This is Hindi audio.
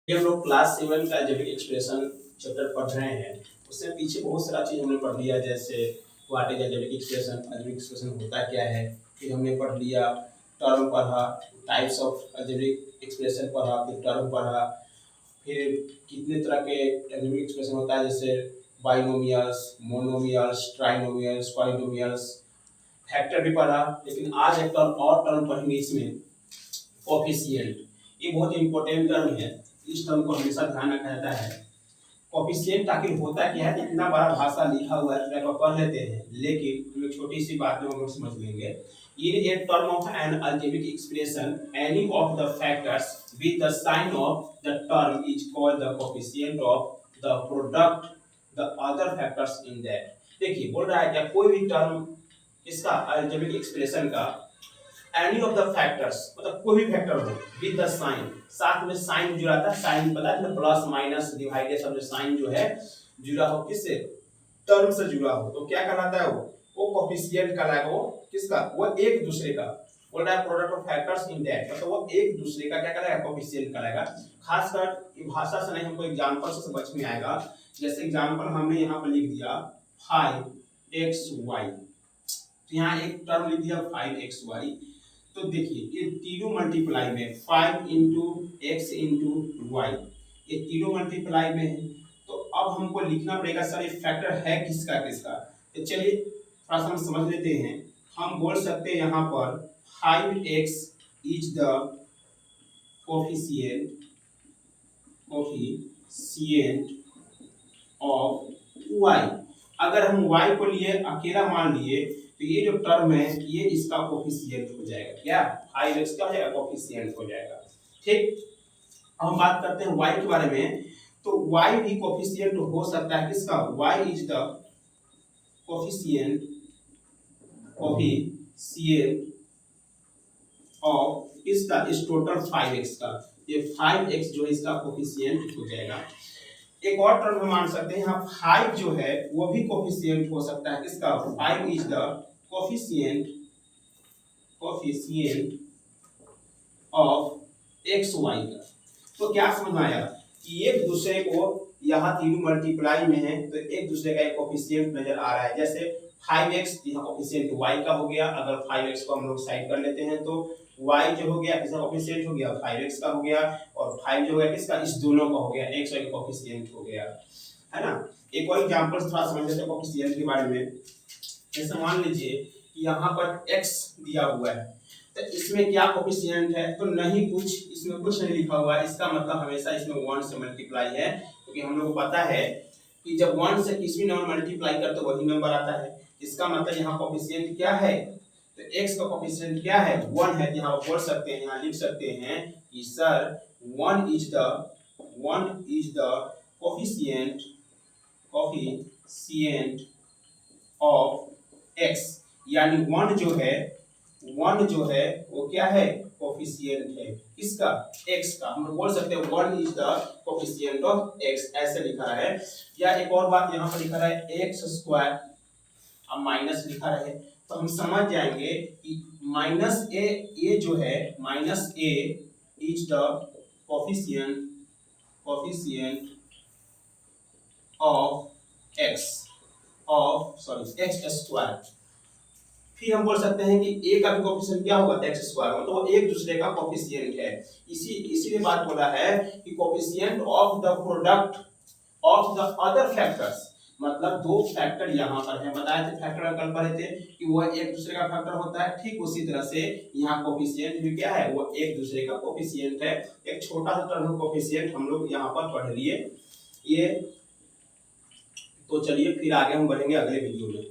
ये हम लोग क्लास 7 का अलजेब्रिक एक्सप्रेशन चैप्टर पढ़ रहे हैं। उससे पीछे बहुत सारा चीज़ हमने पढ़ लिया, जैसे what is algebraic expression, algebraic expression होता क्या है। फिर हमने पढ़ लिया टर्म पढ़ा, टाइप्स ऑफ अलजेब्रिक एक्सप्रेशन पढ़ा, फिर टर्म पढ़ा, फिर कितने तरह के अलजेब्रिक एक्सप्रेशन होता है, जैसे binomials, monomials, trinomials, polynomials, factor भी पढ़ा। लेकिन आज एक टर्म पढ़ेंगे इसमें, कोफिशिएंट। ये बहुत इंपॉर्टेंट टर्म है, इस टर्म को हमेशा ध्यान रखा जाता है। कोफिशिएंट आखिर होता क्या है, इतना बड़ा भाषा लिखा हुआ है तो पढ़ लेते हैं, लेकिन हम एक छोटी सी बात में हम लोग समझ लेंगे। In a term of an algebraic expression, any of the factors with the sign of the term is called the coefficient of the product the other factors in that। देखिए बोल रहा है क्या, कोई भी टर्म इसका algebraic expression का एनी ऑफ द फैक्टर्स, मतलब कोई भी फैक्टर हो विद द साइन, साथ में साइन जुड़ा था, साइन पता है प्लस माइनस डिवाइडेड सब साइन जो है जुड़ा हो, किससे, टर्म से जुड़ा हो, तो क्या कहलाता है वो कोफिशिएंट कहलाएगा। वो किसका, वो एक दूसरे का, बोल रहा है product of factors in that, मतलब वो एक दूसरे का क्या कहलाएगा, कोफिशिएंट कहलाएगा। खासकर ये भाषा से नहीं, हमको एग्जांपल से समझ में आएगा। जैसे एग्जांपल हमने यहाँ पर लिख दिया 5xy, तो यहाँ एक टर्म लिख दिया 5xy, तो देखिए ये तीनों मल्टीप्लाई में 5 इंटू एक्स इंटू वाई, ये तीनों मल्टीप्लाई में है। तो अब हमको लिखना पड़ेगा सर ये फैक्टर है किसका किसका, तो चलिए थोड़ा सा हम समझ लेते हैं। हम बोल सकते हैं यहाँ पर 5x is the coefficient of y। अगर हम y को लिए अकेला मान लिए तो ये जो टर्म है ये इसका कोफिशिएंट हो जाएगा, क्या 5x का हो जाएगा, कोफिशिएंट हो जाएगा। ठीक, अब हम बात करते हैं y के बारे में, तो y भी कोफिशिएंट हो सकता है किसका, y is the coefficient of इसका, इस टोटल 5x का, ये 5x जो है इसका कोफिशिएंट हो जाएगा। एक और टर्म हम मान सकते हैं यहाँ 5 जो है वो भी कोफिशिएंट हो सकता है किसका, 5 is the coefficient of xy का। तो क्या समझ में आया कि एक दूसरे को यहाँ तीनों मल्टीप्लाई में है तो एक दूसरे का एक कोफिशिएंट नजर आ रहा है। जैसे 5x यहाँ कोफिशिएंट y का हो गया, अगर 5x को हम लोग साइड कर लेते हैं तो y जो हो गया किसका कोफिशिएंट हो गया, 5x का हो गया, और 5 जो हो गया किसका, इस दोनों का हो गया, x का कोफिशिएंट हो गया, है ना। एक और एग्जांपल थोड़ा समझ लेते हैं कोफिशिएंट के बारे में। जैसे मान लीजिए कि यहाँ पर x दिया हुआ है, तो इसमें क्या कोफिशिएंट है, तो नहीं कुछ, इसमें कुछ नहीं लिखा हुआ है, इसका मतलब हमेशा इसमें 1 से मल्टीप्लाई है, क्योंकि हम लोग को पता है कि जब 1 से किसी भी नंबर मल्टीप्लाई करते तो वही नंबर आता है। इसका मतलब यहाँ कोफिशिएंट क्या है, तो x का कोफिशिएंट क्या है, 1 है। यहाँ बोल सकते हैं, यहाँ लिख सकते हैं कि sir 1 is the coefficient of x, यानी 1 जो है वो क्या है, कोफिशिएंट है किसका, x का। हम लोग बोल सकते हैं 1 is the coefficient of x, ऐसे लिखा है। या एक और बात यहाँ पर लिखा है x स्क्वायर, अब माइनस लिखा रहे तो हम समझ जाएंगे कि माइनस ए जो है, minus A is the coefficient of x square. फिर हम बोल सकते हैं कि a का भी कोफिशिएंट क्या होगा, x स्क्वायर, मतलब वो एक दूसरे का कोफिशिएंट है। इसीलिए बात बोला है कि coefficient of the product of the other factors, मतलब दो फैक्टर यहाँ पर हैं, बताए थे फैक्टर कल पढ़े थे कि वो एक दूसरे का फैक्टर होता है, ठीक उसी तरह से यहाँ कोफिशिएंट भी क्या है, वो एक दूसरे का कोफिशिएंट है। एक छोटा सा टर्म कोफिशिएंट हम लोग यहाँ पर पढ़ लिए ये, तो चलिए फिर आगे हम बढ़ेंगे अगले वीडियो में।